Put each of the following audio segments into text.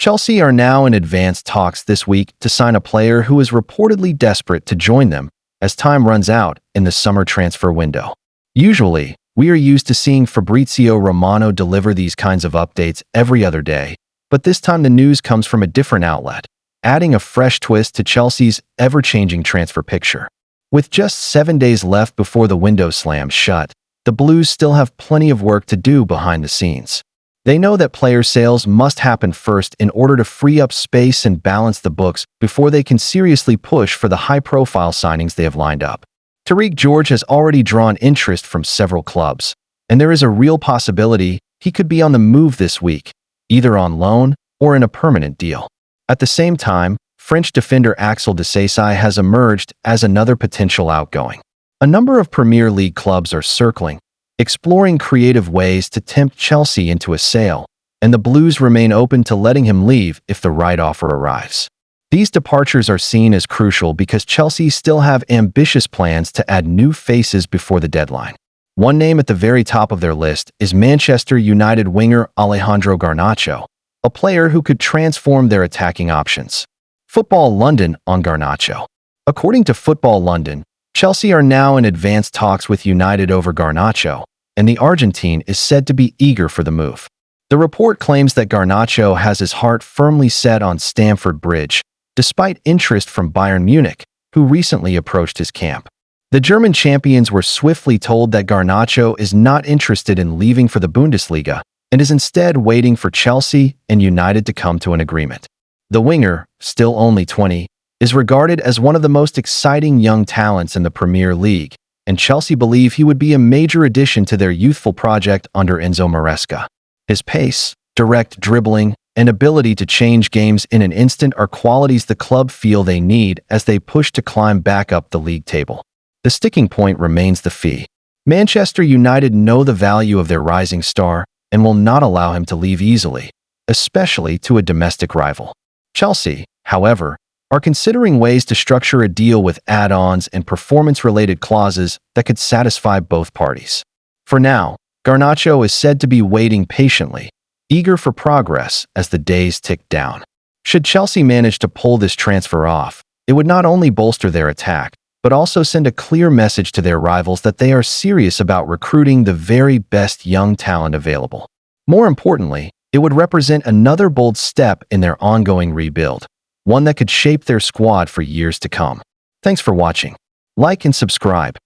Chelsea are now in advanced talks this week to sign a player who is reportedly desperate to join them as time runs out in the summer transfer window. Usually, we are used to seeing Fabrizio Romano deliver these kinds of updates every other day, but this time the news comes from a different outlet, adding a fresh twist to Chelsea's ever-changing transfer picture. With just 7 days left before the window slams shut, the Blues still have plenty of work to do behind the scenes. They know that player sales must happen first in order to free up space and balance the books before they can seriously push for the high-profile signings they have lined up. Tariq George has already drawn interest from several clubs, and there is a real possibility he could be on the move this week, either on loan or in a permanent deal. At the same time, French defender Axel Disasi has emerged as another potential outgoing. A number of Premier League clubs are circling, exploring creative ways to tempt Chelsea into a sale, and the Blues remain open to letting him leave if the right offer arrives. These departures are seen as crucial because Chelsea still have ambitious plans to add new faces before the deadline. One name at the very top of their list is Manchester United winger Alejandro Garnacho, a player who could transform their attacking options. Football London on Garnacho. According to Football London, Chelsea are now in advanced talks with United over Garnacho, and the Argentine is said to be eager for the move. The report claims that Garnacho has his heart firmly set on Stamford Bridge, despite interest from Bayern Munich, who recently approached his camp. The German champions were swiftly told that Garnacho is not interested in leaving for the Bundesliga and is instead waiting for Chelsea and United to come to an agreement. The winger, still only 20, is regarded as one of the most exciting young talents in the Premier League, and Chelsea believe he would be a major addition to their youthful project under Enzo Maresca. His pace, direct dribbling, and ability to change games in an instant are qualities the club feel they need as they push to climb back up the league table. The sticking point remains the fee. Manchester United know the value of their rising star and will not allow him to leave easily, especially to a domestic rival. Chelsea, however, are considering ways to structure a deal with add-ons and performance-related clauses that could satisfy both parties. For now, Garnacho is said to be waiting patiently, eager for progress as the days tick down. Should Chelsea manage to pull this transfer off, it would not only bolster their attack, but also send a clear message to their rivals that they are serious about recruiting the very best young talent available. More importantly, it would represent another bold step in their ongoing rebuild, one that could shape their squad for years to come. Thanks for watching. Like and subscribe.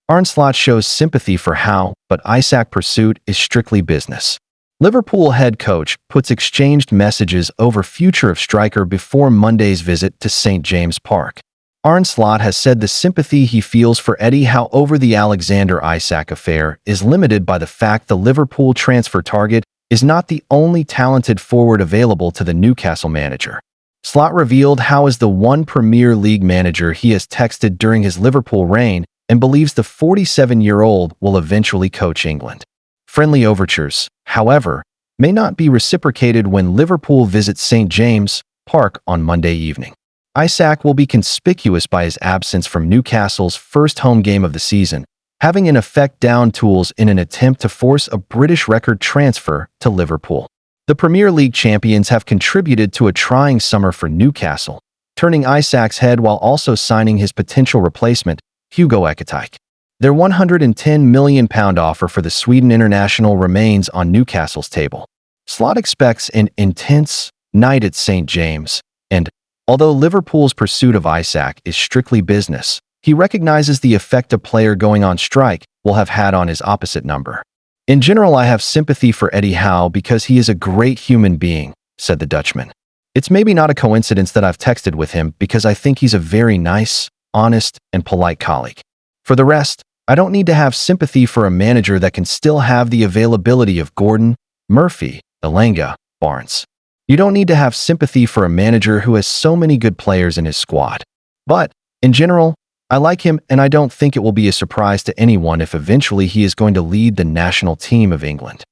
Arne Slot shows sympathy for Howe, but Isak pursuit is strictly business. Liverpool head coach puts exchanged messages over future of striker before Monday's visit to St. James Park. Arne Slot has said the sympathy he feels for Eddie Howe over the Alexander Isak affair is limited by the fact the Liverpool transfer target is not the only talented forward available to the Newcastle manager. Slot revealed Howe is the one Premier League manager he has texted during his Liverpool reign and believes the 47-year-old will eventually coach England. Friendly overtures, however, may not be reciprocated when Liverpool visits St. James Park on Monday evening. Isak will be conspicuous by his absence from Newcastle's first home game of the season, having in effect down tools in an attempt to force a British record transfer to Liverpool. The Premier League champions have contributed to a trying summer for Newcastle, turning Isak's head while also signing his potential replacement, Hugo Ekitike. Their £110 million offer for the Sweden international remains on Newcastle's table. Slot expects an intense night at St. James, and, although Liverpool's pursuit of Isak is strictly business, he recognizes the effect a player going on strike will have had on his opposite number. In general, I have sympathy for Eddie Howe because he is a great human being, said the Dutchman. It's maybe not a coincidence that I've texted with him because I think he's a very nice, honest, and polite colleague. For the rest, I don't need to have sympathy for a manager that can still have the availability of Gordon, Murphy, Elanga, Barnes. You don't need to have sympathy for a manager who has so many good players in his squad. But, in general, I like him and I don't think it will be a surprise to anyone if eventually he is going to lead the national team of England.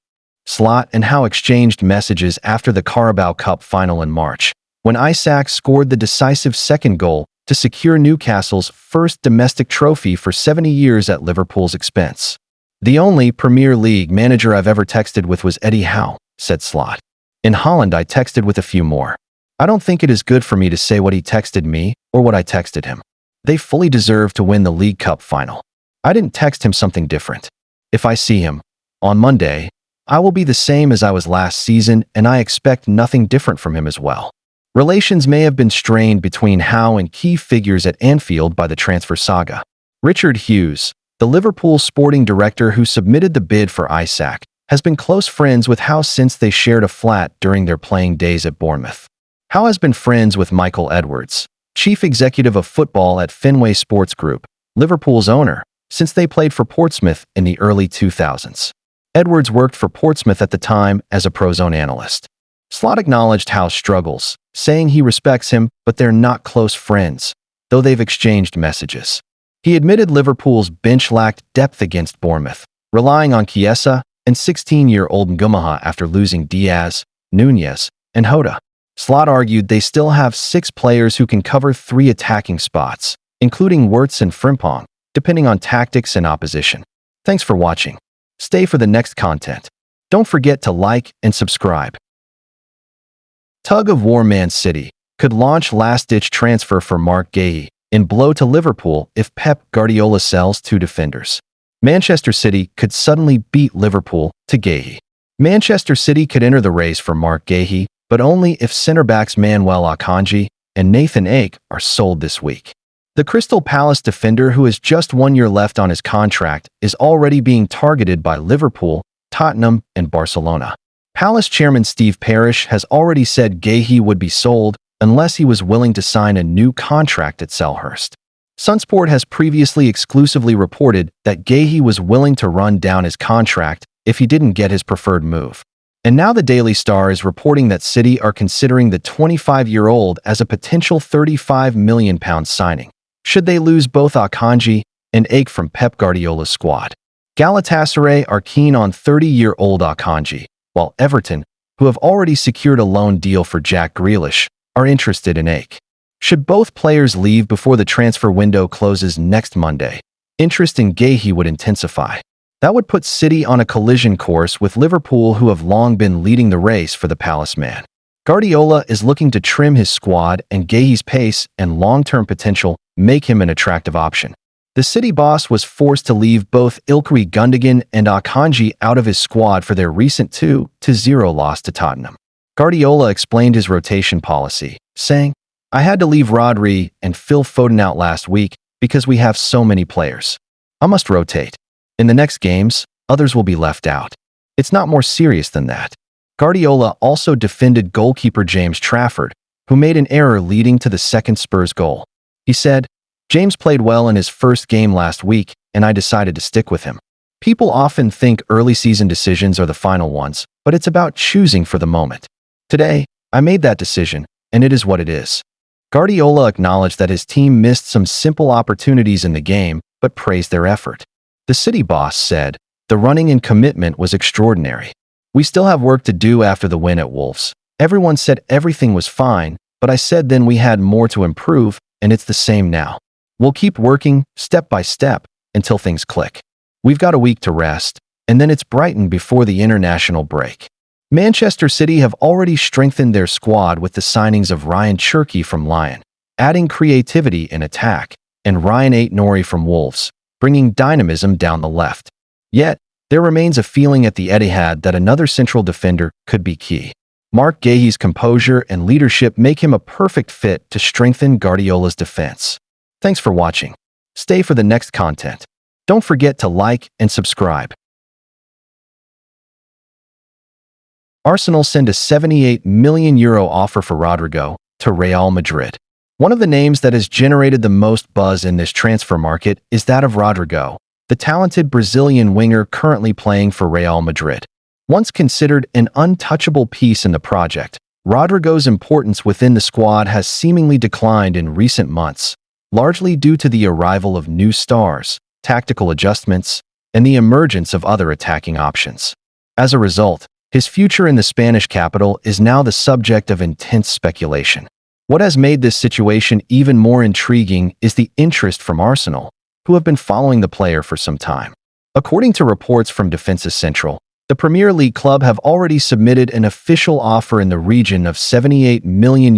Slot and Howe exchanged messages after the Carabao Cup final in March, when Isak scored the decisive second goal to secure Newcastle's first domestic trophy for 70 years at Liverpool's expense. The only Premier League manager I've ever texted with was Eddie Howe, said Slot. In Holland, I texted with a few more. I don't think it is good for me to say what he texted me or what I texted him. They fully deserve to win the League Cup final. I didn't text him something different. If I see him on Monday, I will be the same as I was last season, and I expect nothing different from him as well. Relations may have been strained between Howe and key figures at Anfield by the transfer saga. Richard Hughes, the Liverpool sporting director who submitted the bid for Isak, has been close friends with Howe since they shared a flat during their playing days at Bournemouth. Howe has been friends with Michael Edwards, chief executive of football at Fenway Sports Group, Liverpool's owner, since they played for Portsmouth in the early 2000s. Edwards worked for Portsmouth at the time as a Prozone analyst. Slot acknowledged Howe's struggles, saying he respects him, but they're not close friends, though they've exchanged messages. He admitted Liverpool's bench lacked depth against Bournemouth, relying on Chiesa and 16-year-old Ngumaha after losing Diaz, Nunez, and Hoda. Slot argued they still have 6 players who can cover 3 attacking spots, including Wirtz and Frimpong, depending on tactics and opposition. Thanks for watching. Stay for the next content. Don't forget to like and subscribe. Tug of War: Man City could launch last-ditch transfer for Marc Guéhi in blow to Liverpool if Pep Guardiola sells 2 defenders. Manchester City could suddenly beat Liverpool to Guéhi. Manchester City could enter the race for Marc Guéhi, but only if centre-backs Manuel Akanji and Nathan Ake are sold this week. The Crystal Palace defender, who has just 1 year left on his contract, is already being targeted by Liverpool, Tottenham, and Barcelona. Palace chairman Steve Parish has already said Guéhi would be sold unless he was willing to sign a new contract at Selhurst. Sunsport has previously exclusively reported that Guéhi was willing to run down his contract if he didn't get his preferred move. And now the Daily Star is reporting that City are considering the 25-year-old as a potential £35 million signing, should they lose both Akanji and Ake from Pep Guardiola's squad. Galatasaray are keen on 30-year-old Akanji, while Everton, who have already secured a loan deal for Jack Grealish, are interested in Ake. Should both players leave before the transfer window closes next Monday, interest in Guéhi would intensify. That would put City on a collision course with Liverpool, who have long been leading the race for the Palace man. Guardiola is looking to trim his squad, and Guéhi's pace and long-term potential make him an attractive option. The City boss was forced to leave both Ilkay Gundogan and Akanji out of his squad for their recent 2-0 loss to Tottenham. Guardiola explained his rotation policy, saying, "I had to leave Rodri and Phil Foden out last week because we have so many players. I must rotate. In the next games, others will be left out. It's not more serious than that." Guardiola also defended goalkeeper James Trafford, who made an error leading to the second Spurs goal. He said, "James played well in his first game last week, and I decided to stick with him. People often think early season decisions are the final ones, but it's about choosing for the moment. Today, I made that decision, and it is what it is." Guardiola acknowledged that his team missed some simple opportunities in the game, but praised their effort. The City boss said, "The running and commitment was extraordinary. We still have work to do after the win at Wolves. Everyone said everything was fine, but I said then we had more to improve, and it's the same now. We'll keep working, step by step, until things click. We've got a week to rest, and then it's Brighton before the international break." Manchester City have already strengthened their squad with the signings of Ryan Cherki from Lyon, adding creativity in attack, and Ryan Aït-Nouri from Wolves, bringing dynamism down the left. Yet, there remains a feeling at the Etihad that another central defender could be key. Marc Guéhi's composure and leadership make him a perfect fit to strengthen Guardiola's defense. Thanks for watching. Stay for the next content. Don't forget to like and subscribe. Arsenal send a €78 million offer for Rodrigo to Real Madrid. One of the names that has generated the most buzz in this transfer market is that of Rodrigo, the talented Brazilian winger currently playing for Real Madrid. Once considered an untouchable piece in the project, Rodrigo's importance within the squad has seemingly declined in recent months, largely due to the arrival of new stars, tactical adjustments, and the emergence of other attacking options. As a result, his future in the Spanish capital is now the subject of intense speculation. What has made this situation even more intriguing is the interest from Arsenal, who have been following the player for some time. According to reports from Defensa Central, The Premier League club have already submitted an official offer in the region of €78 million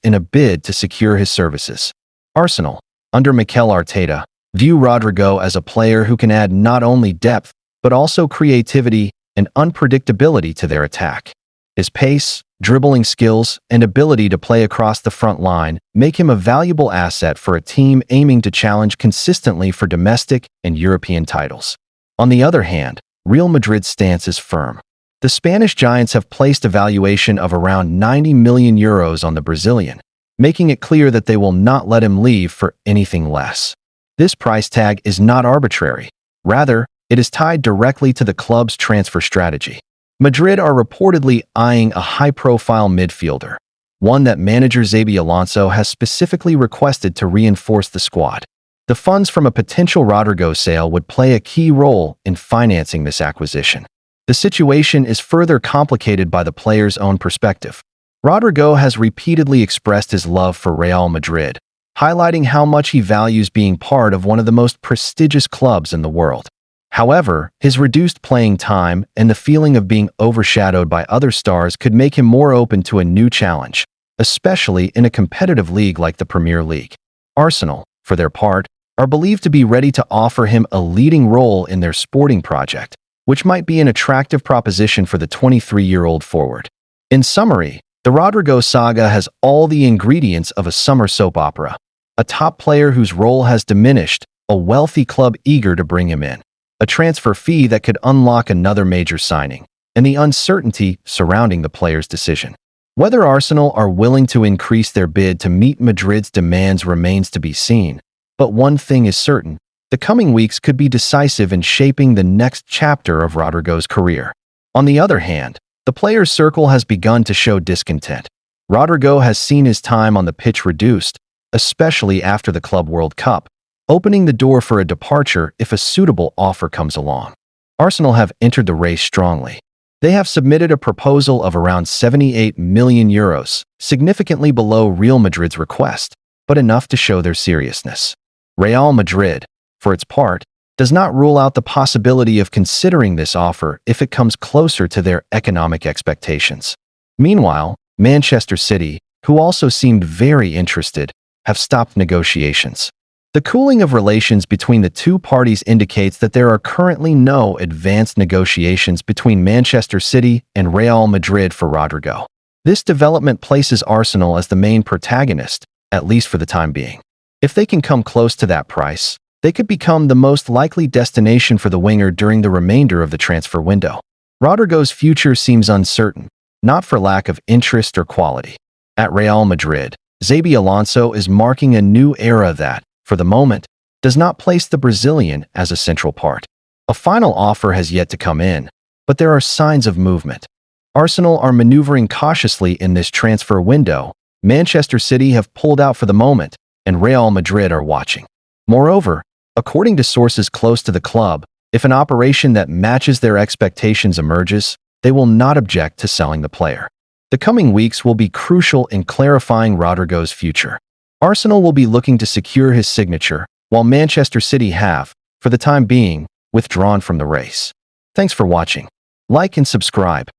in a bid to secure his services. Arsenal, under Mikel Arteta, view Rodrigo as a player who can add not only depth, but also creativity and unpredictability to their attack. His pace, dribbling skills, and ability to play across the front line make him a valuable asset for a team aiming to challenge consistently for domestic and European titles. On the other hand, Real Madrid's stance is firm. The Spanish giants have placed a valuation of around €90 million on the Brazilian, making it clear that they will not let him leave for anything less. This price tag is not arbitrary. Rather, it is tied directly to the club's transfer strategy. Madrid are reportedly eyeing a high-profile midfielder, one that manager Xabi Alonso has specifically requested to reinforce the squad. The funds from a potential Rodrigo sale would play a key role in financing this acquisition. The situation is further complicated by the player's own perspective. Rodrigo has repeatedly expressed his love for Real Madrid, highlighting how much he values being part of one of the most prestigious clubs in the world. However, his reduced playing time and the feeling of being overshadowed by other stars could make him more open to a new challenge, especially in a competitive league like the Premier League. Arsenal, for their part, are believed to be ready to offer him a leading role in their sporting project, which might be an attractive proposition for the 23-year-old forward. In summary, the Rodrigo saga has all the ingredients of a summer soap opera. A top player whose role has diminished, a wealthy club eager to bring him in, a transfer fee that could unlock another major signing, and the uncertainty surrounding the player's decision. Whether Arsenal are willing to increase their bid to meet Madrid's demands remains to be seen. But one thing is certain, the coming weeks could be decisive in shaping the next chapter of Rodrigo's career. On the other hand, the player's circle has begun to show discontent. Rodrigo has seen his time on the pitch reduced, especially after the Club World Cup, opening the door for a departure if a suitable offer comes along. Arsenal have entered the race strongly. They have submitted a proposal of around €78 million, significantly below Real Madrid's request, but enough to show their seriousness. Real Madrid, for its part, does not rule out the possibility of considering this offer if it comes closer to their economic expectations. Meanwhile, Manchester City, who also seemed very interested, have stopped negotiations. The cooling of relations between the two parties indicates that there are currently no advanced negotiations between Manchester City and Real Madrid for Rodrigo. This development places Arsenal as the main protagonist, at least for the time being. If they can come close to that price, they could become the most likely destination for the winger during the remainder of the transfer window. Rodrigo's future seems uncertain, not for lack of interest or quality. At Real Madrid, Xabi Alonso is marking a new era that, for the moment, does not place the Brazilian as a central part. A final offer has yet to come in, but there are signs of movement. Arsenal are maneuvering cautiously in this transfer window. Manchester City have pulled out for the moment, and Real Madrid are watching. Moreover, according to sources close to the club, if an operation that matches their expectations emerges, they will not object to selling the player. The coming weeks will be crucial in clarifying Rodrigo's future. Arsenal will be looking to secure his signature, while Manchester City have, for the time being, withdrawn from the race. Thanks for watching. Like and subscribe.